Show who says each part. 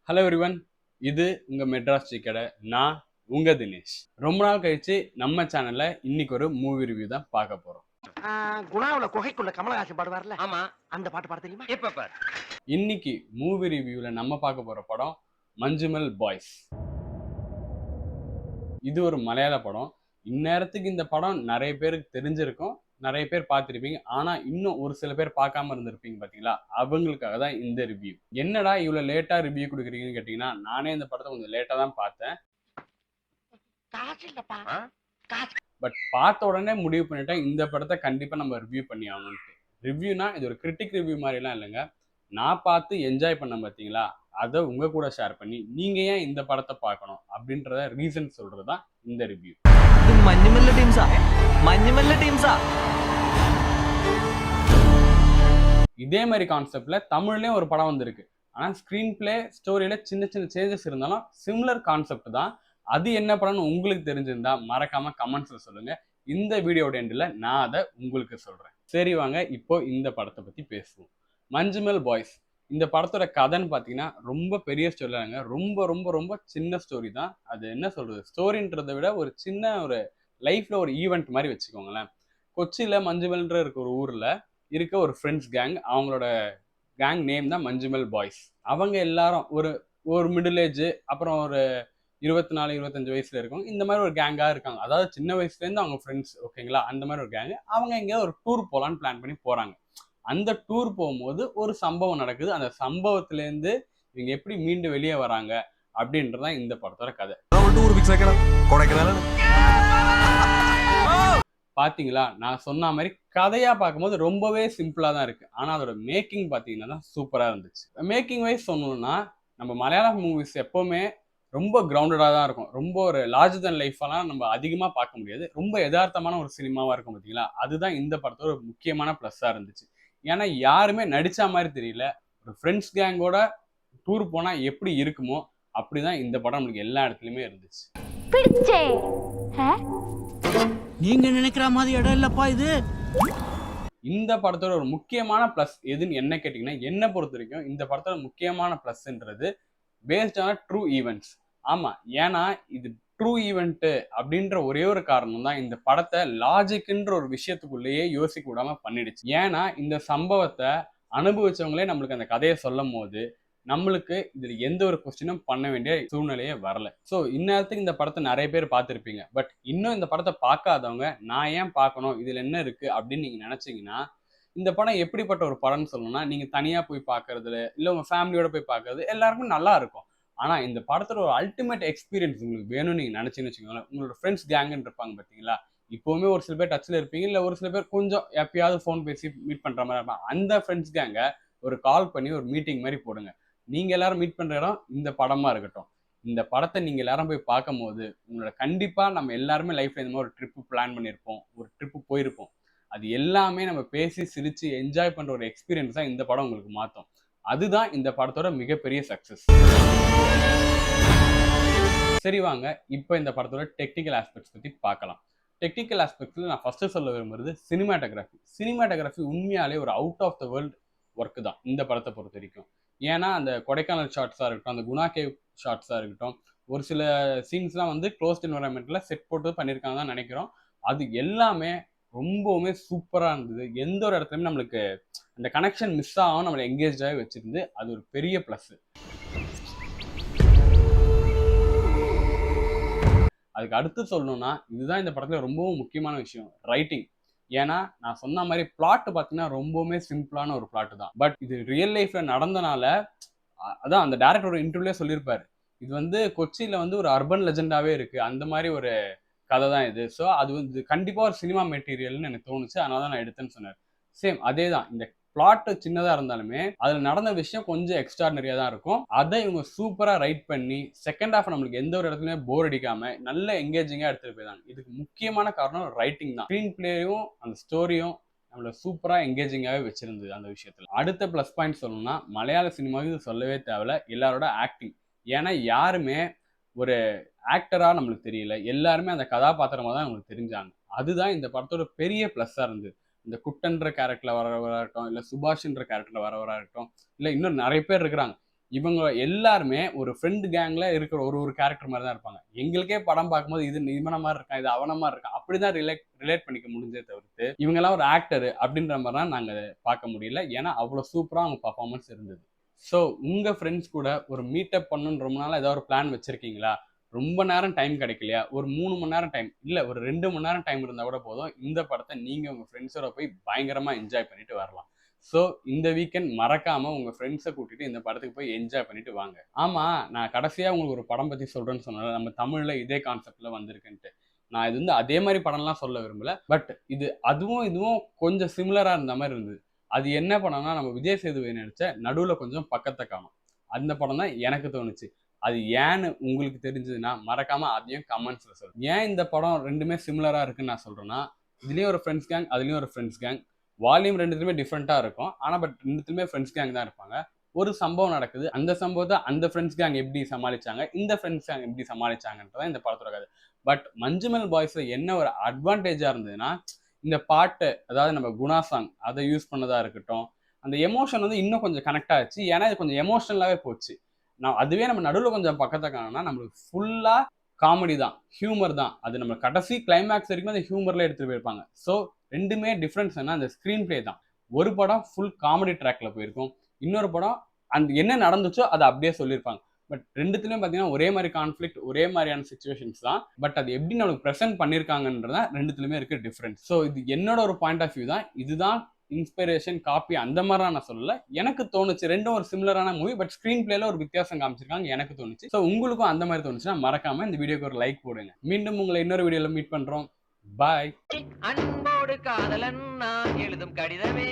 Speaker 1: Hello everyone, இது உங்க Madras tea கடை. நான் உங்க தினேஷ். ரொம்ப நாள் கழிச்சு நம்ம சேனல்ல இன்னைக்கு ஒரு மூவி ரிவ்யூ தான் பார்க்க போறோம்.
Speaker 2: குணாவுல குகைக்குள்ள கமலஹாசன் பாடுவார்ல,
Speaker 3: ஆமா.
Speaker 2: அந்த பாட்டு பாட தெரியுமா?
Speaker 3: இப்ப பாரு.
Speaker 1: இன்னைக்கு மூவி ரிவ்யூல நம்ம பார்க்க போற படம் மஞ்சுமல் பாய்ஸ். இது ஒரு மலையாள படம். இந்நேரத்துக்கு இந்த படம் நிறைய பேருக்கு தெரிஞ்சிருக்கும், நிறைய பேர் பார்த்திருப்பீங்க. ஆனா இன்னும் ஒரு சில பேர் பார்க்காம இருந்திருப்பீங்க பாத்தீங்களா, அவங்களுக்காக தான் இந்த ரிவ்யூ. என்னடா இவ்வளவு லேட்டா ரிவ்யூ கொடுக்குறீங்கன்னு கேட்டீங்கன்னா, நானே இந்த படத்தை கொஞ்சம் லேட்டா தான் பார்த்தேன்.
Speaker 2: காசு இல்லப்பா.
Speaker 3: ஆ?
Speaker 2: காசு
Speaker 1: பட் பார்த்த உடனே முடிவு பண்ணிட்டேன், இந்த படத்தை கண்டிப்பா நம்ம ரிவ்யூ பண்ணி ஆகணும்ட்டு. ரிவ்யூனா இது ஒரு கிரிட்டிக் ரிவ்யூ மாதிரிலாம் இல்லைங்க. நான் பார்த்து என்ஜாய் பண்ணேன் பார்த்தீங்களா, அதை உங்க கூட ஷேர் பண்ணி நீங்க ஏன் இந்த படத்தை பார்க்கணும் அப்படின்றத ரீசன் சொல்றது தான் இந்த ரிவ்யூ.
Speaker 4: இது மஞ்சுமெல்ல டீம்ஸா? மஞ்சுமெல்ல டீம்ஸா?
Speaker 1: இதே மாதிரி கான்செப்ட்ல தமிழ்லயும் ஒரு படம் வந்திருக்கு. ஆனா ஸ்கிரீன் பிளே ஸ்டோரியில சின்ன சின்ன சேஞ்சஸ் இருந்தாலும் சிமிலர் கான்செப்ட் தான். அது என்ன படம்னு உங்களுக்கு தெரிஞ்சிருந்தா மறக்காம கமெண்ட்ஸ்ல சொல்லுங்க. இந்த வீடியோட எண்டில் நான் அதை உங்களுக்கு சொல்றேன். சரி வாங்க இப்போ இந்த படத்தை பத்தி பேசுவோம். மஞ்சுமெல் பாய்ஸ் இந்த படத்தோட கதைன்னு பார்த்தீங்கன்னா ரொம்ப பெரிய ஸ்டோரிலாங்க. ரொம்ப ரொம்ப ரொம்ப சின்ன ஸ்டோரி தான். அது என்ன சொல்றது, ஸ்டோரின்றதை விட ஒரு சின்ன ஒரு லைஃப்ல ஒரு ஈவெண்ட் மாதிரி வச்சுக்கோங்களேன். கொச்சியில மஞ்சுமெல்ன்ற இருக்க ஒரு ஊர்ல இருக்க ஒரு ஃப்ரெண்ட்ஸ் கேங். அவங்களோட கேங் நேம் தான் மஞ்சுமெல் பாய்ஸ். அவங்க எல்லாரும் ஒரு ஒரு மிடில் ஏஜ், அப்புறம் ஒரு 24 25 வயசுல இருக்கும். இந்த மாதிரி ஒரு கேங்கா இருக்காங்க. அதாவது சின்ன வயசுல இருந்து அவங்க ஃப்ரெண்ட்ஸ், ஓகேங்களா? அந்த மாதிரி ஒரு கேங். அவங்க எங்க ஒரு டூர் போலான்னு பிளான் பண்ணி போறாங்க. அந்த டூர் போகும்போது ஒரு சம்பவம் நடக்குது. அந்த சம்பவத்துல இருந்து இவங்க எப்படி மீண்டு வெளியே வராங்க அப்படின்றதான் இந்த படத்தோட கதை.
Speaker 4: டூர் ஃபிக்ஸ் ஆக்கலாம். கொடைக்கானல்.
Speaker 1: பாத்தீங்களா, நான் சொன்ன மாதிரி கதையா பார்க்கும்போது ரொம்பவே சிம்பிளா தான் இருக்கு. ஆனா அதோட மேக்கிங் பாத்தீங்கன்னா தான் சூப்பரா இருந்துச்சு. மேக்கிங் வைஸ் சொல்லணும்னா, நம்ம மலையாளம் மூவிஸ் எப்பவுமே ரொம்ப கிரவுண்டடா தான் இருக்கும். ரொம்ப ஒரு லார்ஜர் தன் லைஃப் எல்லாம் நம்ம அதிகமா பார்க்க முடியாது. ரொம்ப யதார்த்தமான ஒரு சினிமாவா இருக்கும் பாத்தீங்களா, அதுதான் இந்த படத்தோட ஒரு முக்கியமான பிளஸ்ஸா இருந்துச்சு. ஏன்னா யாருமே நடிச்ச மாதிரி தெரியல. ஒரு ஃப்ரெண்ட்ஸ் கேங்கோட டூர் போனா எப்படி இருக்குமோ அப்படிதான் இந்த படம் நம்மளுக்கு எல்லா இடத்துலயுமே இருந்துச்சு.
Speaker 5: பிடிச்சே
Speaker 6: நீங்க நினைக்கிற மாதிரி இடம் இல்லப்பா இது.
Speaker 1: இந்த படத்தோட ஒரு முக்கியமான பிளஸ் எதுன்னு என்ன கேட்டீங்கன்னா, என்ன பொறுத்த வரைக்கும் இந்த படத்தோட முக்கியமான பிளஸ்ன்றது பேஸ்ட் ஆன ட்ரூ ஈவெண்ட்ஸ். ஆமா, ஏன்னா இது ட்ரூ ஈவெண்ட் அப்படின்ற ஒரே ஒரு காரணம் தான் இந்த படத்தை லாஜிக்ன்ற ஒரு விஷயத்துக்குள்ளேயே யோசிக்க விடாம பண்ணிடுச்சு. ஏன்னா இந்த சம்பவத்தை அனுபவிச்சவங்களே நம்மளுக்கு அந்த கதையை சொல்லும் போது நம்மளுக்கு இதுல எந்த ஒரு கொஸ்டினும் பண்ண வேண்டிய சூழ்நிலையே வரல. ஸோ இந்நேரத்துக்கு இந்த படத்தை நிறைய பேர் பார்த்துருப்பீங்க. பட் இன்னும் இந்த படத்தை பார்க்காதவங்க நான் ஏன் பார்க்கணும், இதுல என்ன இருக்கு அப்படின்னு நீங்க நினைச்சீங்கன்னா, இந்த படம் எப்படிப்பட்ட ஒரு படம்னு சொல்லணும்னா, நீங்க தனியா போய் பார்க்கறதுல இல்ல உங்க ஃபேமிலியோட போய் பார்க்கறது எல்லாருக்கும் நல்லா இருக்கும். ஆனா இந்த படத்தோட ஒரு அல்டிமேட் எக்ஸ்பீரியன்ஸ் உங்களுக்கு வேணும்னு நீங்க நினைச்சீங்கன்னு வச்சுக்கோங்களேன், உங்களோட ஃப்ரெண்ட்ஸ் கேங்குன்னு இருப்பாங்க பார்த்தீங்களா, இப்போவுமே ஒரு சில பேர் டச்ல இருப்பீங்க, இல்ல ஒரு சில பேர் கொஞ்சம் எப்பயாவது ஃபோன் பேசி மீட் பண்ற மாதிரி இருப்பாங்க. அந்த ஃப்ரெண்ட்ஸ் கேங்க ஒரு கால் பண்ணி ஒரு மீட்டிங் மாதிரி போடுங்க. நீங்க எல்லாரும் மீட் பண்ற இடம் இந்த படமா இருக்கட்டும். இந்த படத்தை நீங்க எல்லாரும் போய் பார்க்கும்போது உங்களோட கண்டிப்பா நம்ம எல்லாருமே லைஃப்ல இந்த மாதிரி ஒரு ட்ரிப் பிளான் பண்ணியிருப்போம், ஒரு ட்ரிப் போயிருப்போம். அது எல்லாமே நம்ம பேசி சிரிச்சு என்ஜாய் பண்ற ஒரு எக்ஸ்பீரியன்ஸ் தான் இந்த படம் உங்களுக்கு மாத்தும். அதுதான் இந்த படத்தோட மிகப்பெரிய சக்சஸ். சரி வாங்க இப்போ இந்த படத்தோட டெக்னிக்கல் ஆஸ்பெக்ட்ஸ் பத்தி பார்க்கலாம். டெக்னிக்கல் ஆஸ்பெக்ட்ஸ்ல நான் ஃபர்ஸ்ட் சொல்ல விரும்புறது சினிமாட்டோகிராஃபி. சினிமாட்டோகிராஃபி உண்மையாலே ஒரு out of the world work தான் இந்த படத்தை பொறுத்த வரைக்கும். ஏன்னா அந்த கொடைக்கானல் ஷாட்ஸா இருக்கட்டும், அந்த குணா கேவ் ஷாட்ஸா இருக்கட்டும், ஒரு சில சீன்ஸ்லாம் வந்து க்ளோஸ்ட் என்வரான்மெண்ட்ல செட் போட்டு பண்ணியிருக்காங்க தான் நினைக்கிறோம். அது எல்லாமே ரொம்பவுமே சூப்பரா இருந்தது. எந்த ஒரு இடத்துலயுமே நம்மளுக்கு அந்த கனெக்ஷன் மிஸ் ஆகாம நம்மளை எங்கேஜாகவே வச்சிருந்து அது ஒரு பெரிய பிளஸ். அதுக்கு அடுத்து சொல்லணும்னா, இதுதான் இந்த படத்துல ரொம்பவும் முக்கியமான விஷயம், ரைட்டிங். ஏன்னா நான் சொன்ன மாதிரி பிளாட் பார்த்தீங்கன்னா ரொம்பவுமே சிம்பிளான ஒரு பிளாட் தான். பட் இது ரியல் லைஃப்ல நடந்தனால அதான் அந்த டேரக்டரோட இன்டர்வியூலே சொல்லியிருப்பாரு, இது வந்து கொச்சியில வந்து ஒரு அர்பன் லெஜெண்டாவே இருக்கு, அந்த மாதிரி ஒரு கதை தான் இது. ஸோ அது வந்து கண்டிப்பா ஒரு சினிமா மெட்டீரியல்னு எனக்கு தோணுச்சு, அதனால தான் நான் எடுத்தேன்னு சொன்னார். சேம் அதே தான், இந்த பிளாட் சின்னதா இருந்தாலுமே அதுல நடந்த விஷயம் கொஞ்சம் எக்ஸ்ட்ராடனரியா தான் இருக்கும். அதை இவங்க சூப்பரா ரைட் பண்ணி செகண்ட் ஹாஃப் நம்மளுக்கு எந்த ஒரு இடத்துலயுமே போர் அடிக்காம நல்ல எங்கேஜிங்கா எடுத்துட்டு போயிருந்தாங்க. இதுக்கு முக்கியமான காரணம் ரைட்டிங் தான். ஸ்கிரீன் பிளேயும் அந்த ஸ்டோரியும் நம்மள சூப்பரா எங்கேஜிங்காவே வச்சிருந்தது அந்த விஷயத்துல. அடுத்த பிளஸ் பாயிண்ட் சொல்லணும்னா, மலையாள சினிமாவுக்கு இது சொல்லவே தேவையில்ல, எல்லாரோட ஆக்டிங். ஏன்னா யாருமே ஒரு ஆக்டரா நம்மளுக்கு தெரியல, எல்லாருமே அந்த கதாபாத்திரமா தான் நம்மளுக்கு தெரிஞ்சாங்க. அதுதான் இந்த படத்தோட பெரிய பிளஸ்ஸா இருந்தது. இந்த குட்டன்ற கேரக்டர்ல வரவரா இருக்கட்டும், இல்ல சுபாஷ்ன்ற கேரக்டர்ல வரவரா இருக்கட்டும், இல்ல இன்னும் நிறைய பேர் இருக்கிறாங்க. இவங்க எல்லாருமே ஒரு ஃப்ரெண்ட் கேங்ல இருக்கிற ஒரு கேரக்டர் மாதிரி தான் இருப்பாங்க. எங்களுக்கே படம் பார்க்கும்போது இது இவன மாதிரி இருக்கான், இது அவன மாதிரி இருக்கான், அப்படிதான் ரிலேட் பண்ணிக்க முடிஞ்சே தவிர்த்து இவங்க எல்லாம் ஒரு ஆக்டர் அப்படின்ற மாதிரிலாம் நாங்க பார்க்க முடியல. ஏன்னா அவ்வளவு சூப்பரா அவங்க பர்ஃபார்மன்ஸ் இருந்தது. ஸோ உங்க ஃப்ரெண்ட்ஸ் கூட ஒரு மீட்டப் பண்ணணும்னு ரொம்ப நாளா ஏதாவது ஒரு பிளான் வச்சிருக்கீங்களா? ரொம்ப நேரம் டைம் கிடைக்கலையா? ஒரு 3 மணி நேரம் டைம் இல்ல, ஒரு 2 மணி நேரம் டைம் இருந்தா கூட போதும். இந்த படத்தை நீங்க உங்க ஃப்ரெண்ட்ஸோட போய் பயங்கரமா என்ஜாய் பண்ணிட்டு வரலாம். ஸோ இந்த வீக்கெண்ட் மறக்காம உங்க ஃப்ரெண்ட்ஸை கூட்டிட்டு இந்த படத்துக்கு போய் என்ஜாய் பண்ணிட்டு வாங்க. ஆமா, நான் கடைசியா உங்களுக்கு ஒரு படம் பத்தி சொல்றேன்னு சொன்னேன். நம்ம தமிழ்ல இதே கான்செப்ட்ல வந்திருக்குன்ட்டு. நான் இது அதே மாதிரி படம்லாம் சொல்ல விரும்பல. பட் இதுவும் கொஞ்சம் சிமிலரா இருந்த மாதிரி இருந்தது. அது என்ன படம்னா, நம்ம விஜய் சேதுபதி நடிச்ச நடுவுல கொஞ்சம் பக்கத்தை காணும். அந்த படம் தான் எனக்கு தோணுச்சு. அது ஏன்னு உங்களுக்கு தெரிஞ்சதுன்னா மறக்காம அதையும் கமெண்ட்ஸ்ல சொல்லுங்க. ஏன் இந்த படம் ரெண்டுமே சிமிலரா இருக்குன்னு நான் சொல்றேன்னா, இதுலயும் ஒரு ஃப்ரெண்ட்ஸ் கேங், அதுலயும் ஒரு ஃப்ரெண்ட்ஸ் கேங். வால்யூம் ரெண்டுத்துலயுமே டிஃப்ரெண்டா இருக்கும். ஆனா பட் ரெண்டுத்துலயுமே ஃப்ரெண்ட்ஸ் கேங் தான் இருப்பாங்க. ஒரு சம்பவம் நடக்குது. அந்த சம்பவத்தை அந்த ஃப்ரெண்ட்ஸ் கேங் எப்படி சமாளிச்சாங்க, இந்த ஃப்ரெண்ட்ஸ் கேங் எப்படி சமாளிச்சாங்கன்றதான் இந்த படத்தோட கதை. பட் மஞ்சுமல் பாய்ஸ்ல என்ன ஒரு அட்வான்டேஜா இருந்ததுன்னா, இந்த பாட்டு, அதாவது நம்ம குணா சாங் அதை யூஸ் பண்ணதா இருக்கட்டும், அந்த எமோஷன் இன்னும் கொஞ்சம் கனெக்ட் ஆச்சு. ஏன்னா இது கொஞ்சம் எமோஷனலாவே போச்சு. அதுவே நம்ம நடுவில் கொஞ்சம் பக்கத்தை காணோம்னா நம்மளுக்கு ஃபுல்லா காமெடி தான், ஹியூமர் தான். அது நம்ம கடைசி கிளைமேக்ஸ் வரைக்கும் அந்த ஹியூமர்ல எடுத்துட்டு போயிருப்பாங்க. ஸோ ரெண்டுமே டிஃப்ரென்ஸ் என்ன, அந்த ஸ்க்ரீன் பிளே தான். ஒரு படம் ஃபுல் காமெடி ட்ராக்ல போயிருக்கும், இன்னொரு படம் அந்த என்ன நடந்துச்சோ அதை அப்படியே சொல்லியிருப்பாங்க. பட் ரெண்டுத்துலயும் பார்த்தீங்கன்னா ஒரே மாதிரி கான்ஃப்ளிக்ட், ஒரே மாதிரியான சுச்சுவேஷன்ஸ் தான். பட் அது எப்படி நம்மளுக்கு ப்ரெசென்ட் பண்ணியிருக்காங்கன்றதான் ரெண்டுத்துலயுமே இருக்க டிஃப்ரென்ஸ். ஸோ இது என்னோட ஒரு பாயிண்ட் ஆஃப் வியூ தான். இதுதான் இன்ஸ்பிரேஷன், காப்பி அந்த மாதிரிலாம் நான் சொல்லல. எனக்கு தோணுச்சு ரெண்டும் ஒரு சிமிலரான மூவி. பட் ஸ்க்ரீன் பிளேல ஒரு வித்தியாசம் காமிச்சிருக்காங்க, எனக்கு தோணுச்சு. ஸோ உங்களுக்கும் அந்த மாதிரி தோணுச்சுன்னா மறக்காம இந்த வீடியோக்கு ஒரு லைக் போடுங்க. மீண்டும் உங்களை இன்னொரு வீடியோல மீட் பண்றோம். பாய்.
Speaker 4: அன்போடு காதலன் நான் எழுதும் கடிதமே